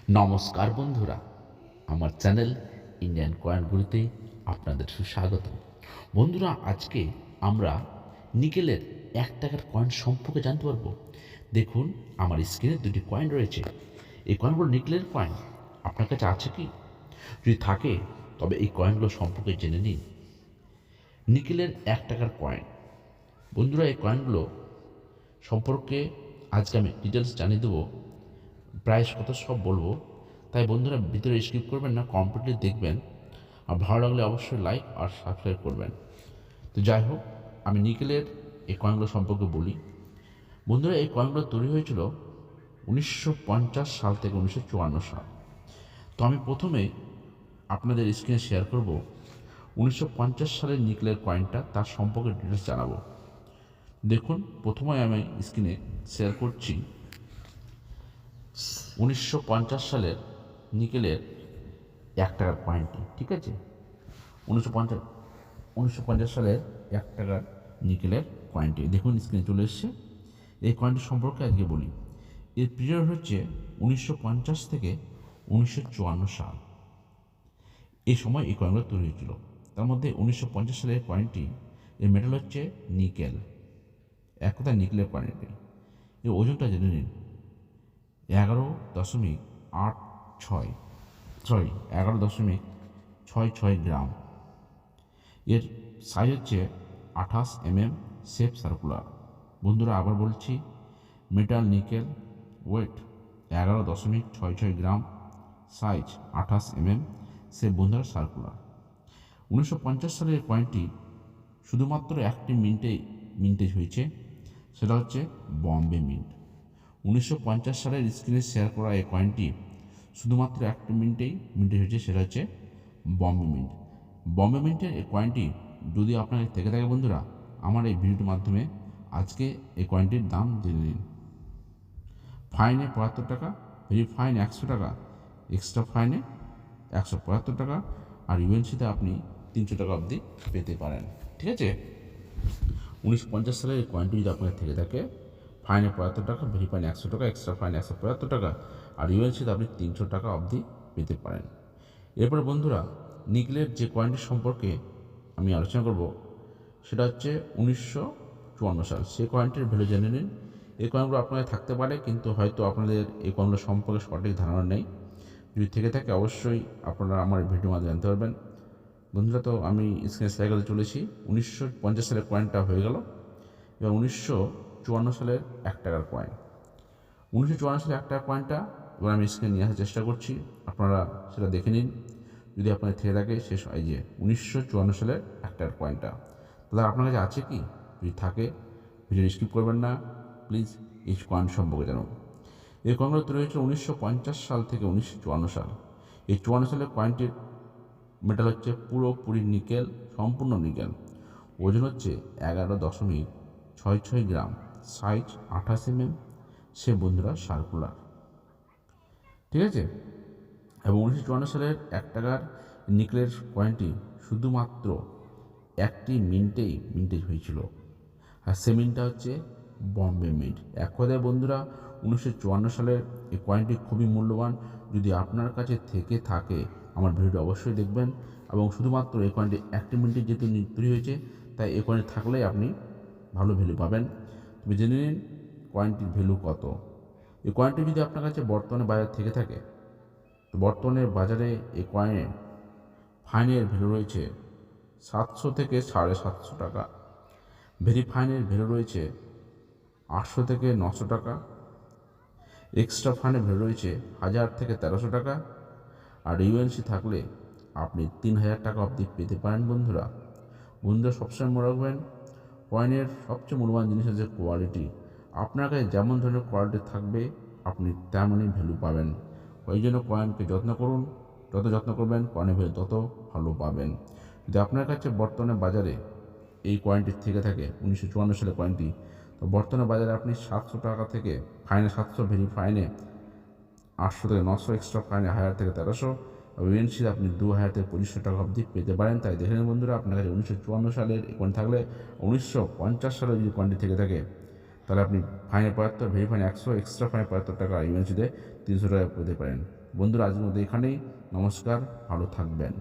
নমস্কার বন্ধুরা, আমার চ্যানেল ইন্ডিয়ান কয়েনগুলিতে আপনাদের সুস্বাগত। বন্ধুরা, আজকে আমরা নিকেলের 1 টাকার কয়েন সম্পর্কে জানতে পারবো। দেখুন, আমার স্ক্রিনে দুটি কয়েন রয়েছে। এই কয়েনগুলো নিকেলের কয়েন। আপনার কাছে আছে কি? যদি থাকে তবে এই কয়েনগুলো সম্পর্কে জেনে নিন। নিকেলের 1 টাকার কয়েন। বন্ধুরা, এই কয়েনগুলো সম্পর্কে আজকে আমি ডিটেলস জানিয়ে দেবো। প্রাইস কত সব বলবো। তাই বন্ধুরা, ভিতরে স্কিপ করবেন না, কমপ্লিটলি দেখবেন। আর ভালো লাগলে অবশ্যই লাইক আর সাবস্ক্রাইব করবেন। তো যাই হোক, আমি নিকেলের এই কয়েনগুলো সম্পর্কে বলি। বন্ধুরা, এই কয়েনগুলো তৈরি হয়েছিল 1950 সাল থেকে 1954 সাল। তো আমি প্রথমে আপনাদের স্ক্রিনে শেয়ার করব 1950 সালের নিকেলের কয়েনটা, তার সম্পর্কে ডিটেলস জানাবো। দেখুন, প্রথমে আমি স্ক্রিনে শেয়ার করছি 1950 সালের নিকেলের 1 টাকার কয়েনটি। ঠিক আছে, 1950 সালের 1 টাকার নিকেলের কয়েনটি দেখুন, স্ক্রিনে চলে এসছে। এই কয়েনটি সম্পর্কে আজকে বলি। এর পিরিয়ড হচ্ছে 1950 থেকে 1954 সাল। এই সময় এই কয়েনগুলো তৈরি হয়েছিল। তার মধ্যে 1950 সালের কয়েনটি, এর মেটাল হচ্ছে নিকেল। এক কথায় নিকেলের কয়েনটি। এর ওজনটা জেনে নিন, 11.86 গ্রাম। এর সাইজ হচ্ছে 28 mm, শেপ সার্কুলার। বন্ধুরা, আবার বলছি, মেটাল নিকেল, ওয়েট 11.66 গ্রাম, সাইজ 28 mm, শেপ বন্ধুরা সার্কুলার। 1950 সালের কয়েনটি শুধুমাত্র একটি মিন্টেজ হয়েছে, সেটা হচ্ছে বম্বে মিন্ট। 1950 সালের স্ক্রিনে শেয়ার করা এই কয়েনটি শুধুমাত্র একটি মিন্টেজ হয়েছে, সেটা হচ্ছে বম্বে মিন্ট। বম্বে মিন্টের এই কয়েনটি যদি আপনার থেকে থাকে বন্ধুরা, আমার এই ভিডিওটির মাধ্যমে আজকে এই কয়েনটির দাম জেনে নিন। ফাইনে 75 টাকা, ভেরি ফাইন 100 টাকা, এক্সট্রা ফাইনে 175 টাকা, আর ইউএনসিতে আপনি 300 টাকা অবধি পেতে পারেন। ঠিক আছে, 1950 সালের এই কয়েনটি যদি আপনার থেকে থাকে, ফাইনে 75 টাকা, ভেরি ফাইন 100 টাকা, এক্সট্রা ফাইন 175 টাকা, আর ইউএনসিতে আপনি 300 টাকা অবধি পেতে পারেন। এরপরে বন্ধুরা, নিকেলের যে কয়েনটি সম্পর্কে আমি আলোচনা করব, সেটা হচ্ছে 1954 সাল। সেই কয়েনটির ভ্যালু জেনে নিন। এই কয়েনগুলো আপনাদের থাকতে পারে, কিন্তু হয়তো আপনাদের এই কয়েনগুলো সম্পর্কে সঠিক ধারণা নেই। যদি থেকে থাকে অবশ্যই আপনারা আমার ভিডিও মাধ্যমে জানতে পারবেন। বন্ধুরা, তো আমি স্ক্রিনে শেয়ার করতে চলেছি। 1950 সালের কয়েনটা হয়ে গেল। এবার 1954 সালের 1 টাকার কয়েন। 1954 সালের 1 টাকার কয়েনটা এবার আমি স্ক্রিনে নিয়ে আসার চেষ্টা করছি, আপনারা সেটা দেখে নিন। যদি আপনার থেকে থাকে শেষ হয় যে 1954 সালের 1 টাকার কয়েনটা, তাহলে আপনার কাছে আছে কি? যদি থাকে, ভিডিও স্কিপ করবেন না, প্লিজ এই কয়েন সম্পর্কে জানুন। এই কয়েনগুলো তৈরি হয়েছিল 1950 সাল থেকে 1954 সাল। এই 54 সালের কয়েনটির মেটাল হচ্ছে পুরোপুরি নিকেল, সম্পূর্ণ নিকেল। ওজন হচ্ছে 11.66 গ্রাম, সাইজ 28 mm, সে বন্ধুরা সার্কুলার। ঠিক আছে, এবং 1954 সালের 1 টাকার নিকেলের কয়েনটি শুধুমাত্র একটি মিন্টেজ হয়েছিল, আর সে মিন্টটা হচ্ছে বম্বে মিন্ট। এক কথায় বন্ধুরা, 1954 সালের এই কয়েনটি খুবই মূল্যবান। যদি আপনার কাছে থেকে থাকে, আমার ভিডিওটি অবশ্যই দেখবেন। এবং শুধুমাত্র এই কয়েনটি একটি মিন্টে যেহেতু তৈরি হয়েছে, তাই এই কয়েনটি থাকলেই আপনি ভালো ভ্যালু পাবেন। তবে জেনে নিন কয়েনটির ভ্যালু কত। এই কয়েনটি যদি আপনার কাছে বর্তমানে বাজার থেকে থাকে, তো বর্তমানে বাজারে এই কয়েনের ফাইনের ভ্যালু রয়েছে 700 থেকে 750 টাকা। ভেরি ফাইনের ভ্যালু রয়েছে 800 থেকে 900 টাকা। এক্সট্রা ফাইনের ভ্যালু রয়েছে 1000 থেকে 1300 টাকা। আর ইউএনসি থাকলে আপনি 3000 টাকা অবধি পেতে পারেন। বন্ধুরা, সবসময় মনে রাখবেন, কয়েনের সবচেয়ে মূল্যবান জিনিস হচ্ছে কোয়ালিটি। আপনার কাছে যেমন ধরনের কোয়ালিটি থাকবে, আপনি তেমনই ভ্যালু পাবেন। ওই জন্য কয়েনকে যত্ন করুন, যত যত্ন করবেন কয়েনের ভ্যালু তত ভালো পাবেন। যদি আপনার কাছে বর্তমানে বাজারে এই কয়েনটি থেকে থাকে, 1954 সালের কয়েনটি, তো বর্তমানে বাজারে আপনি 700 টাকা থেকে ফাইনে 700, ভেরি ফাইনে 800 থেকে 900, এক্সট্রা ফাইনে 1000 থেকে 1300, ইউএনসিতে আপনি 2000 থেকে 2500 টাকা অবধি পেতে পারেন। তাই দেখে নিন বন্ধুরা, আপনার কাছে 1954 সালের এই কয়েন থাকলে, 1950 সালে যদি কয়েনটি থেকে থাকে, তাহলে আপনি ফাইনে 75, ভেরি ফাইন 100, এক্সট্রা ফাইনে 75 টাকা, ইউএনসিতে 300 টাকা পেতে পারেন। বন্ধুরা আজকের মধ্যে এখানেই। নমস্কার, ভালো থাকবেন।